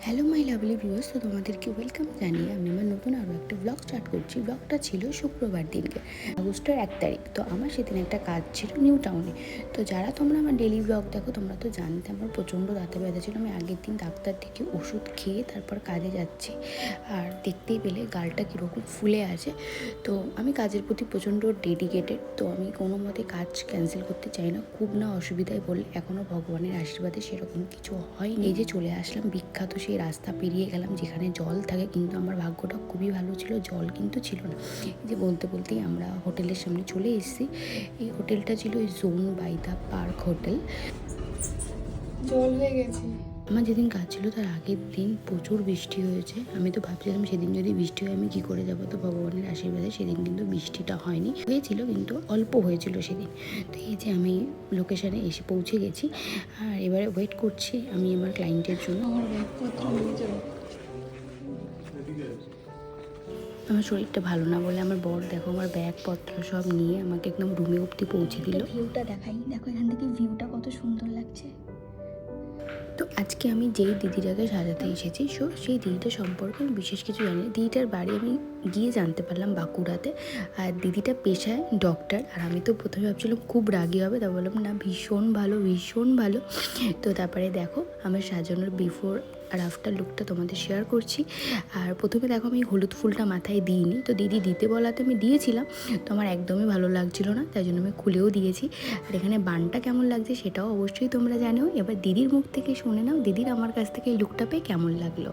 Hello my lovely viewers, তো তোমাদেরকে welcome জানিয়ে আমি আমার নতুন আরও একটা ব্লগ স্টার্ট করছি। ব্লগটা ছিল শুক্রবার দিনকে, আগস্টের 1 তারিখ। তো আমার সেদিন একটা কাজ ছিল নিউ টাউনে। তো যারা তোমরা আমার ডেলি ব্লগ দেখো তোমরা তো জানতে আমার প্রচণ্ড দাঁতে ব্যথা ছিল। আমি আগের দিন ডাক্তার থেকে ওষুধ খেয়ে তারপর কাজে যাচ্ছি, আর দেখতেই পেলে গালটা কীরকম ফুলে আছে। তো আমি কাজের প্রতি প্রচণ্ড ডেডিকেটেড, তো আমি কোনো মতে কাজ ক্যান্সেল করতে চাই না। খুব না অসুবিধায় বললে এখনও ভগবানের আশীর্বাদে সেরকম কিছু হয়নি। এই যে চলে আসলাম বিখ্যাত সেই রাস্তা পেরিয়ে গেলাম যেখানে জল থাকে, কিন্তু আমার ভাগ্যটা খুবই ভালো ছিল, জল কিন্তু ছিল না। এই যে বলতে বলতেই আমরা হোটেলের সামনে চলে এসেছি। এই হোটেলটা ছিল ওই zone by the Park hotel. জল হয়ে গেছে। আমার যেদিন কাজ ছিল তার আগের দিন প্রচুর বৃষ্টি হয়েছে। আমি তো ভাবছিলাম সেদিন যদি বৃষ্টি হয় আমি কী করে যাবো, তো ভগবানের আশীর্বাদে সেদিন কিন্তু বৃষ্টিটা হয়নি, হয়েছিল কিন্তু অল্প হয়েছিল সেদিন। তো এই যে আমি লোকেশানে এসে পৌঁছে গেছি, আর এবারে ওয়েট করছি আমি আমার ক্লায়েন্টের জন্য। আমার ব্যাগপত্র নিয়ে চলো। আমার শরীরটা ভালো না বলে আমার বর দেখো আমার ব্যাগপত্র সব নিয়ে আমাকে একদম রুমে অবধি পৌঁছে দিল। ভিউটা দেখাই, দেখো এখান থেকে ভিউটা কত সুন্দর লাগছে। তো আজকে আমি যেই দিদিটাকে সাজাতে এসেছি, সেই দিদিটা সম্পর্কে আমি বিশেষ কিছু জানি না। দিদিটার বাড়ি আমি গিয়ে জানতে পারলাম বাঁকুড়াতে, আর দিদিটা পেশায় ডক্টর। আর আমি তো প্রথমে ভাবছিলাম খুব রাগি হবে, তা বললাম না, ভীষণ ভালো ভীষণ ভালো। তো তারপরে দেখো আমার সাজানোর বিফোর আর আফটার লুকটা তোমাদের শেয়ার করছি। আর প্রথমে দেখো আমি হলুদ ফুলটা মাথায় দিইনি, তো দিদি দিতে বলাতে আমি দিয়েছিলাম। তো আমার একদমই ভালো লাগছিল না, তাই জন্য আমি খুলেও দিয়েছি। আর এখানে বানটা কেমন লাগছে সেটাও অবশ্যই তোমরা জানো। এবার দিদির মুখ থেকে শুনে নাও দিদির আমার কাছ থেকে এই লুকটা পেয়ে কেমন লাগলো।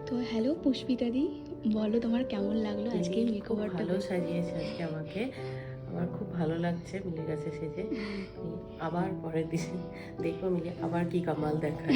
তো হ্যালো পুষ্পিতা দি, বলো তোমার কেমন লাগলো আজকে মেকওভারটা? ভালো সাজিয়েছে আজকে আমাকে, আমার খুব ভালো লাগছে মিলের কাছে সেজে। আবার পরের দিন দেখবো মিলে আবার কি কামাল দেখায়।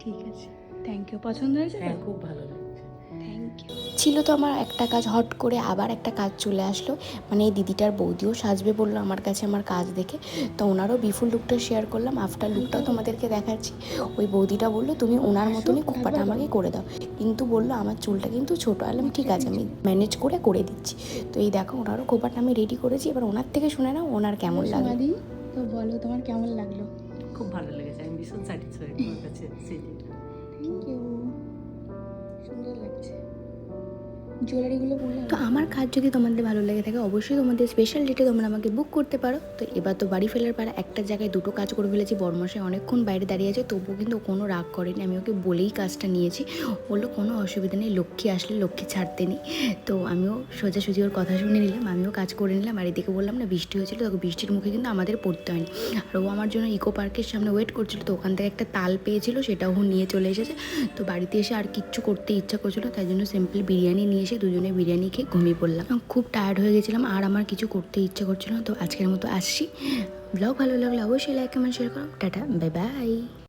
ঠিক আছে, থ্যাংক ইউ। পছন্দ হয়েছে? হ্যাঁ, খুব ভালো লাগছে। Thank you. ছিল তো আমার একটা কাজ, হট করে আবার একটা কাজ চলে আসলো। মানে এই দিদিটার বৌদিও সাজবে বললো আমার কাছে আমার কাজ দেখে, তো ওনারও বিফুল লুকটা শেয়ার করলাম, আফটার লুকটাও তোমাদেরকে দেখাচ্ছি। ওই বৌদিটা বললো তুমি ওনার মতনই খোপাটা আমাকে করে দাও, কিন্তু বললো আমার চুলটা কিন্তু ছোটো। আলাম ঠিক আছে, আমি ম্যানেজ করে দিচ্ছি। তো এই দেখো ওনারও খোপাটা আমি রেডি করেছি, এবার ওনার থেকে শুনে নাও ওনার কেমন লাগে। দি, তো বলো তোমার কেমন লাগলো? খুব ভালো লেগেছে, আমি ভীষণ স্যাটিসফাইড আমার কাছে সেজে। থ্যাংক ইউ, সুন্দর লাগছে জুয়েলারিগুলো পরলে। তো আমার কাজ যদি তোমাদের ভালো লেগে থাকে অবশ্যই তোমাদের স্পেশাল ডেটে তোমরা আমাকে বুক করতে পারো। তো এবার তো বাড়ি ফেরার পারা, একটা জায়গায় দুটো কাজ করে ফেলেছি। বরমশাই অনেকক্ষণ বাইরে দাঁড়িয়ে আছে, তবুও কিন্তু কোনো রাগ করেনি। আমি ওকে বলেই কাজটা নিয়েছি, বললো কোনো অসুবিধা নেই, লক্ষ্মী আসলে লক্ষ্মী ছাড়তে নেই। তো আমিও সোজাসুজি ওর কথা শুনে নিলাম, আমিও কাজ করে নিলাম। আর এদিকে বললাম না বৃষ্টি হয়েছিল, তখন বৃষ্টির মুখে কিন্তু আমাদের পড়তে হয়নি। আর ও আমার জন্য ইকো পার্কের সামনে ওয়েট করছিল, তো ওখান থেকে একটা তাল পেয়েছিল, সেটাও ও নিয়ে চলে এসেছে। তো বাড়িতে এসে আর কিচ্ছু করতে ইচ্ছা করছিল, তাই জন্য সিম্পল বিরিয়ানি নিয়ে এসে দুজনে বিরিয়ানি খেয়ে ঘুমিয়ে পড়লাম। খুব টায়ার্ড হয়ে গেছিলাম আর আমার কিছু করতে ইচ্ছা করছিল না। তো আজকের মতো আসছি। ব্লগ ভালো লাগলে অবশ্যই লাইক কমেন্ট শেয়ার করো। Tata, bye bye.